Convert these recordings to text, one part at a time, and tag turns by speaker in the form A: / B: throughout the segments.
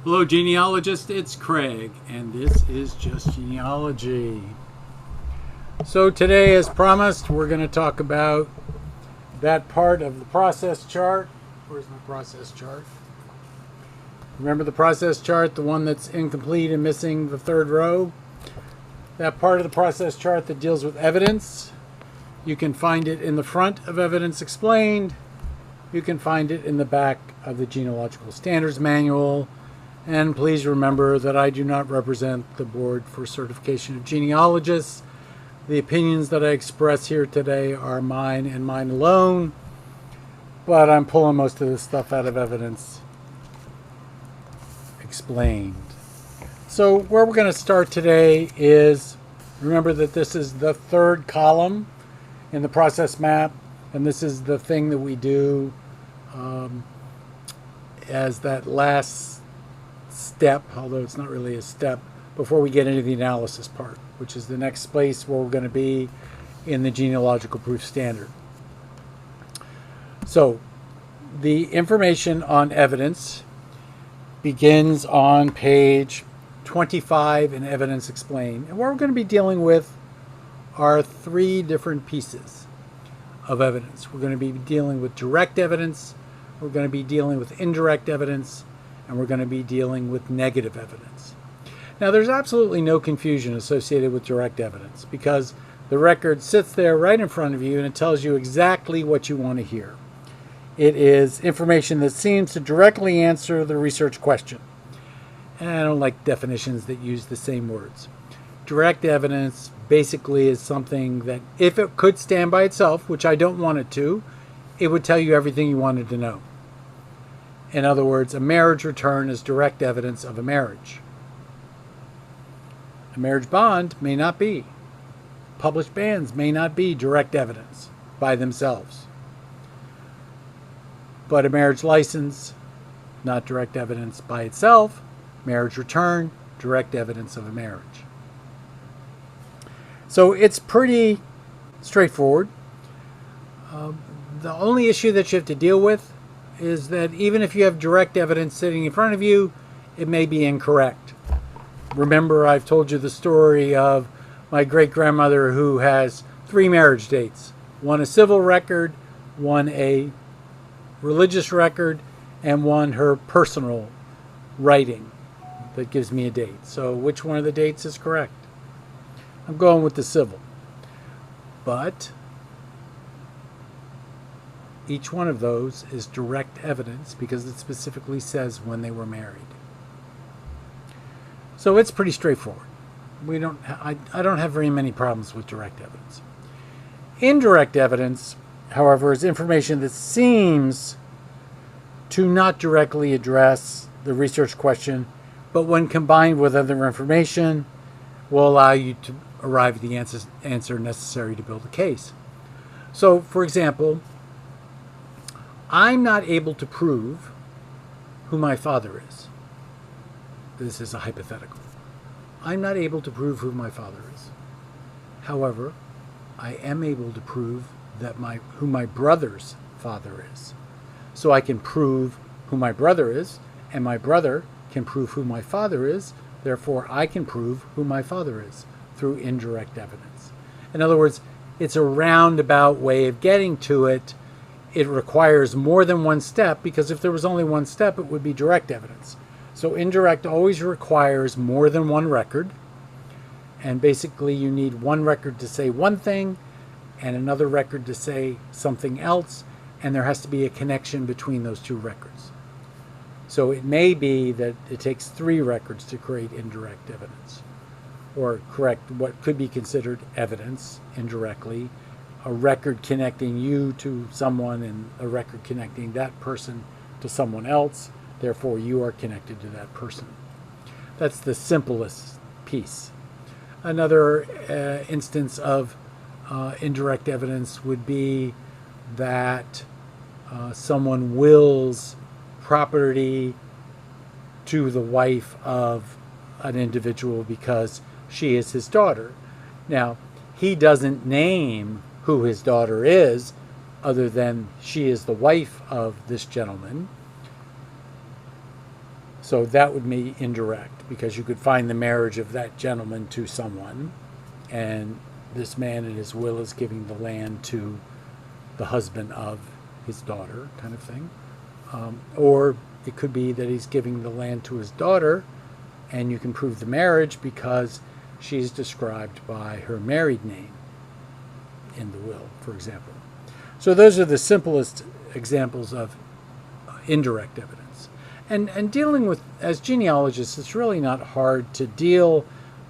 A: Hello genealogist, it's Craig, and this is just genealogy. So today, as promised, we're going to talk about that part of the process chart. Where's my process chart? Remember the process chart, the one that's incomplete and missing the third row? That part of the process chart that deals with evidence. You can find it in the front of Evidence Explained. You can find it in the back of the Genealogical Standards Manual. And please remember that I do not represent the Board for Certification of Genealogists. The opinions that I express here today are mine and mine alone, but I'm pulling most of this stuff out of Evidence Explained. So where we're going to start today is, remember that this is the third column in the process map, and this is the thing that we do as that last step, although it's not really a step, before we get into the analysis part, which is the next place where we're going to be in the genealogical proof standard. So the information on evidence begins on page 25 in Evidence Explained. And what we're going to be dealing with are three different pieces of evidence. We're going to be dealing with direct evidence, we're going to be dealing with indirect evidence, and we're going to be dealing with negative evidence. Now, there's absolutely no confusion associated with direct evidence because the record sits there right in front of you and it tells you exactly what you want to hear. It is information that seems to directly answer the research question. And I don't like definitions that use the same words. Direct evidence basically is something that, if it could stand by itself, which I don't want it to, it would tell you everything you wanted to know. In other words, a marriage return is direct evidence of a marriage. A marriage bond may not be. Published bans may not be direct evidence by themselves. But a marriage license, not direct evidence by itself. Marriage return, direct evidence of a marriage. So it's pretty straightforward. The only issue that you have to deal with is that even if you have direct evidence sitting in front of you, it may be incorrect. Remember, I've told you the story of my great-grandmother who has 3 marriage dates. One a civil record, one a religious record, and one her personal writing that gives me a date. So which one of the dates is correct? I'm going with the civil. But each one of those is direct evidence because it specifically says when they were married. So it's pretty straightforward. I don't have very many problems with direct evidence. Indirect evidence, however, is information that seems to not directly address the research question, but when combined with other information, will allow you to arrive at the answer necessary to build a case. So, for example, I'm not able to prove who my father is. This is a hypothetical. I'm not able to prove who my father is. However, I am able to prove that who my brother's father is. So I can prove who my brother is, and my brother can prove who my father is. Therefore, I can prove who my father is through indirect evidence. In other words, it's a roundabout way of getting to it. It requires more than one step because if there was only one step, it would be direct evidence. So indirect always requires more than one record. And basically you need one record to say one thing and another record to say something else. And there has to be a connection between those two records. So it may be that it takes 3 records to create indirect evidence, or correct what could be considered evidence indirectly, a record connecting you to someone and a record connecting that person to someone else. Therefore, you are connected to that person. That's the simplest piece. Another instance of indirect evidence would be that someone wills property to the wife of an individual because she is his daughter. Now, he doesn't name who his daughter is other than she is the wife of this gentleman. So that would be indirect, because you could find the marriage of that gentleman to someone, and this man in his will is giving the land to the husband of his daughter, kind of thing. Or it could be that he's giving the land to his daughter, and you can prove the marriage because she's described by her married name in the will, for example. So those are the simplest examples of indirect evidence. And dealing with, as genealogists, it's really not hard to deal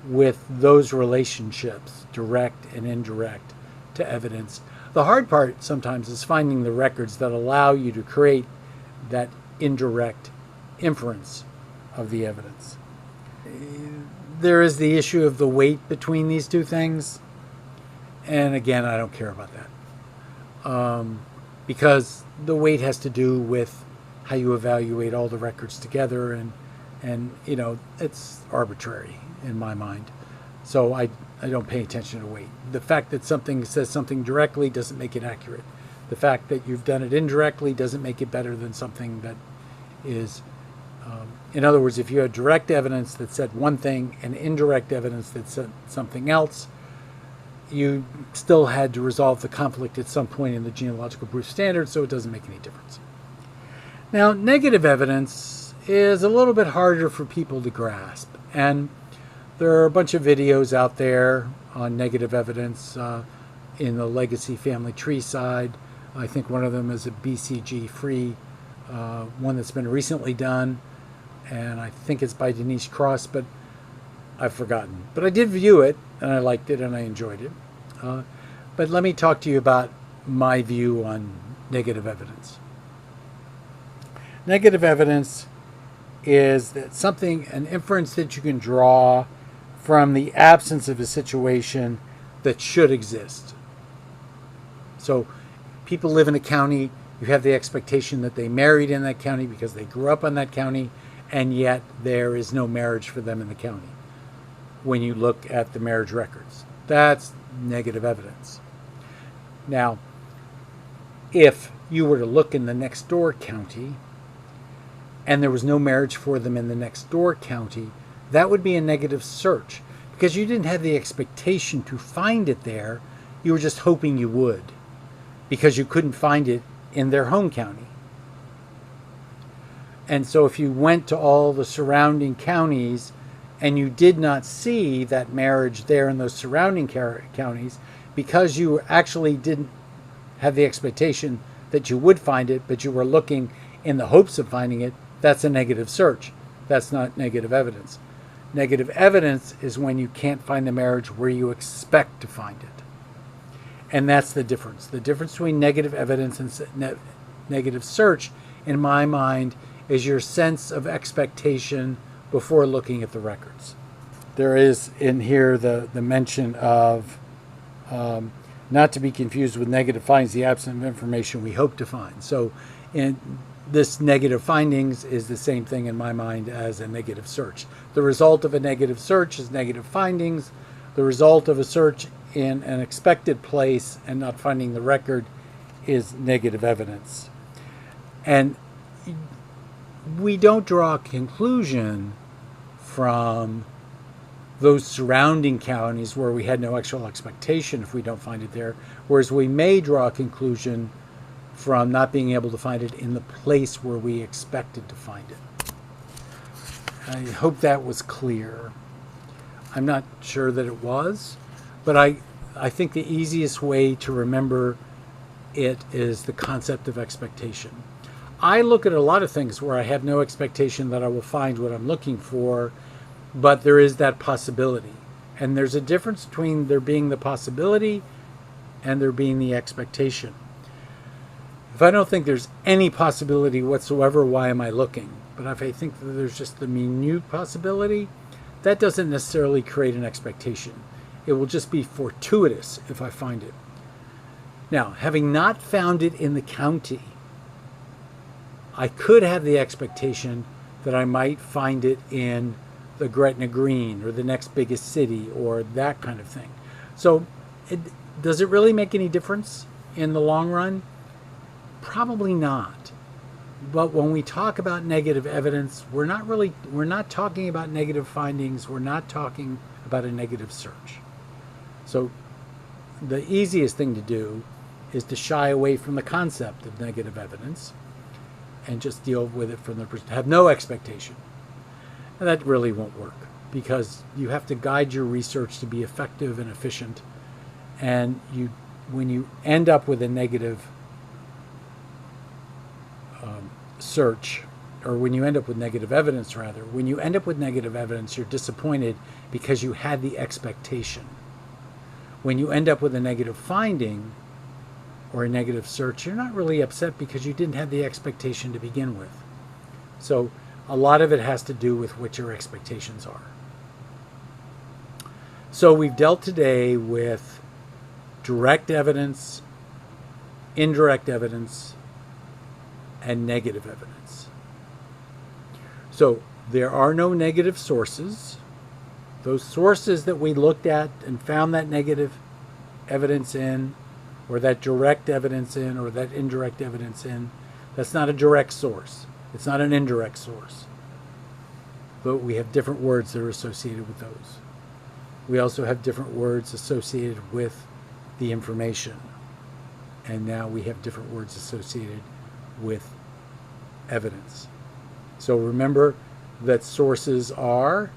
A: with those relationships, direct and indirect, to evidence. The hard part sometimes is finding the records that allow you to create that indirect inference of the evidence. There is the issue of the weight between these two things, and again, I don't care about that, because the weight has to do with how you evaluate all the records together, and you know, it's arbitrary in my mind. So I don't pay attention to weight. The fact that something says something directly doesn't make it accurate. The fact that you've done it indirectly doesn't make it better than something that is, in other words, if you had direct evidence that said one thing and indirect evidence that said something else, you still had to resolve the conflict at some point in the genealogical proof standard, so it doesn't make any difference. Now, negative evidence is a little bit harder for people to grasp, and there are a bunch of videos out there on negative evidence in the legacy family tree side. I think one of them is a BCG free one that's been recently done, and I think it's by Denise Cross, but I've forgotten. But I did view it, and I liked it, and I enjoyed it. But let me talk to you about my view on negative evidence. Negative evidence is that something, an inference that you can draw from the absence of a situation that should exist. So people live in a county, you have the expectation that they married in that county because they grew up in that county, and yet there is no marriage for them in the county when you look at the marriage records. That's negative evidence. Now, if you were to look in the next door county and there was no marriage for them in the next door county, that would be a negative search, because you didn't have the expectation to find it there. You were just hoping you would, because you couldn't find it in their home county. And so if you went to all the surrounding counties and you did not see that marriage there in those surrounding counties, because you actually didn't have the expectation that you would find it, but you were looking in the hopes of finding it, that's a negative search. That's not negative evidence. Negative evidence is when you can't find the marriage where you expect to find it. And that's the difference. The difference between negative evidence and negative search, in my mind, is your sense of expectation before looking at the records. There is in here the mention of not to be confused with negative findings, the absence of information we hope to find. So in this negative findings is the same thing in my mind as a negative search. The result of a negative search is negative findings. The result of a search in an expected place and not finding the record is negative evidence. And we don't draw a conclusion from those surrounding counties where we had no actual expectation if we don't find it there, whereas we may draw a conclusion from not being able to find it in the place where we expected to find it. I hope that was clear. I'm not sure that it was, but I think the easiest way to remember it is the concept of expectation. I look at a lot of things where I have no expectation that I will find what I'm looking for, but there is that possibility. And there's a difference between there being the possibility and there being the expectation. If I don't think there's any possibility whatsoever, why am I looking? But if I think that there's just the minute possibility, that doesn't necessarily create an expectation. It will just be fortuitous if I find it. Now, having not found it in the county, I could have the expectation that I might find it in the Gretna Green or the next biggest city or that kind of thing. So does it really make any difference in the long run? Probably not. But when we talk about negative evidence, we're not talking about negative findings. We're not talking about a negative search. So the easiest thing to do is to shy away from the concept of negative evidence and just deal with it from the have no expectation. And that really won't work, because you have to guide your research to be effective and efficient. And when you end up with a negative search, or when you end up with negative evidence, rather, when you end up with negative evidence, you're disappointed because you had the expectation. When you end up with a negative finding or a negative search, you're not really upset because you didn't have the expectation to begin with. So a lot of it has to do with what your expectations are. So we've dealt today with direct evidence, indirect evidence, and negative evidence. So there are no negative sources. Those sources that we looked at and found that negative evidence in, or that direct evidence in, or that indirect evidence in, that's not a direct source. It's not an indirect source. But we have different words that are associated with those. We also have different words associated with the information. And now we have different words associated with evidence. So remember that sources are,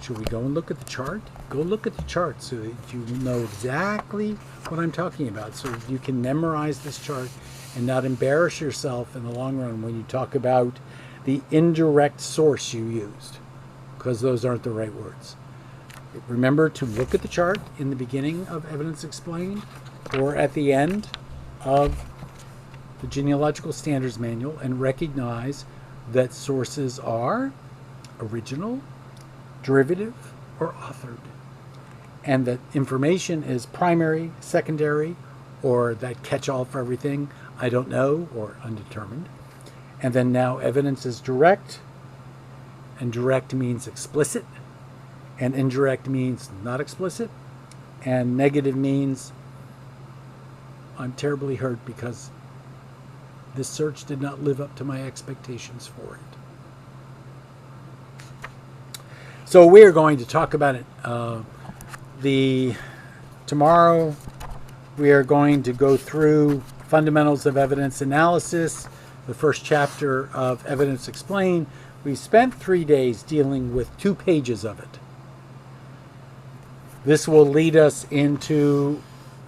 A: should we go and look at the chart? Go look at the chart so that you know exactly what I'm talking about, so you can memorize this chart and not embarrass yourself in the long run when you talk about the indirect source you used, because those aren't the right words. Remember to look at the chart in the beginning of Evidence Explained or at the end of the Genealogical Standards Manual and recognize that sources are original, derivative, or authored, and that information is primary, secondary, or that catch-all for everything, I don't know, or undetermined. And then now evidence is direct, and direct means explicit, and indirect means not explicit, and negative means I'm terribly hurt because this search did not live up to my expectations for it. So we are going to talk about it. Tomorrow we are going to go through Fundamentals of Evidence Analysis, the first chapter of Evidence Explained. We spent 3 days dealing with 2 pages of it. This will lead us into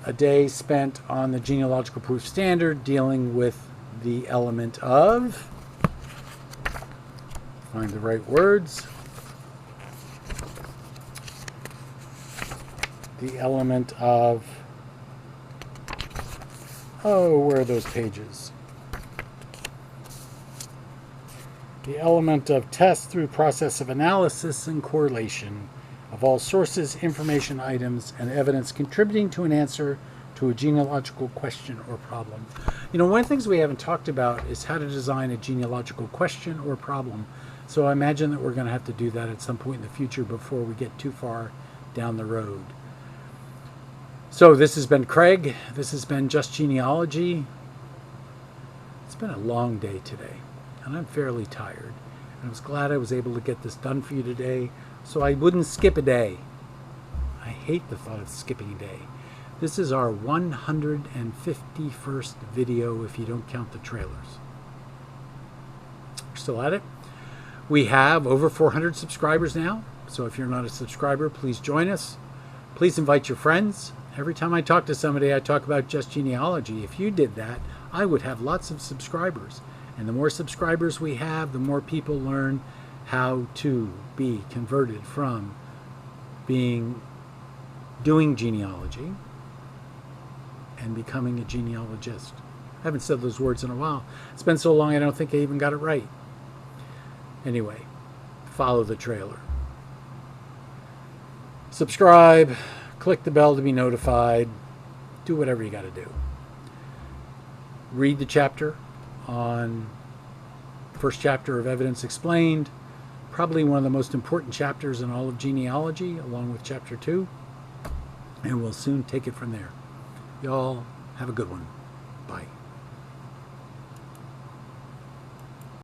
A: a day spent on the genealogical proof standard, dealing with the element of, find the right words, the element of, where are those pages? The element of test through process of analysis and correlation of all sources, information, items, and evidence contributing to an answer to a genealogical question or problem. You know, one of the things we haven't talked about is how to design a genealogical question or problem. So I imagine that we're going to have to do that at some point in the future before we get too far down the road. So this has been Craig. This has been Just Genealogy. It's been a long day today, and I'm fairly tired. And I was glad I was able to get this done for you today, so I wouldn't skip a day. I hate the thought of skipping a day. This is our 151st video if you don't count the trailers. We're still at it. We have over 400 subscribers now, so if you're not a subscriber, please join us. Please invite your friends. Every time I talk to somebody, I talk about Just Genealogy. If you did that, I would have lots of subscribers. And the more subscribers we have, the more people learn how to be converted from doing genealogy and becoming a genealogist. I haven't said those words in a while. It's been so long I don't think I even got it right. Anyway, follow the trailer. Subscribe, click the bell to be notified, do whatever you got to do. Read the chapter on first chapter of Evidence Explained, probably one of the most important chapters in all of genealogy, along with chapter 2, and we'll soon take it from there. Y'all have a good one. Bye.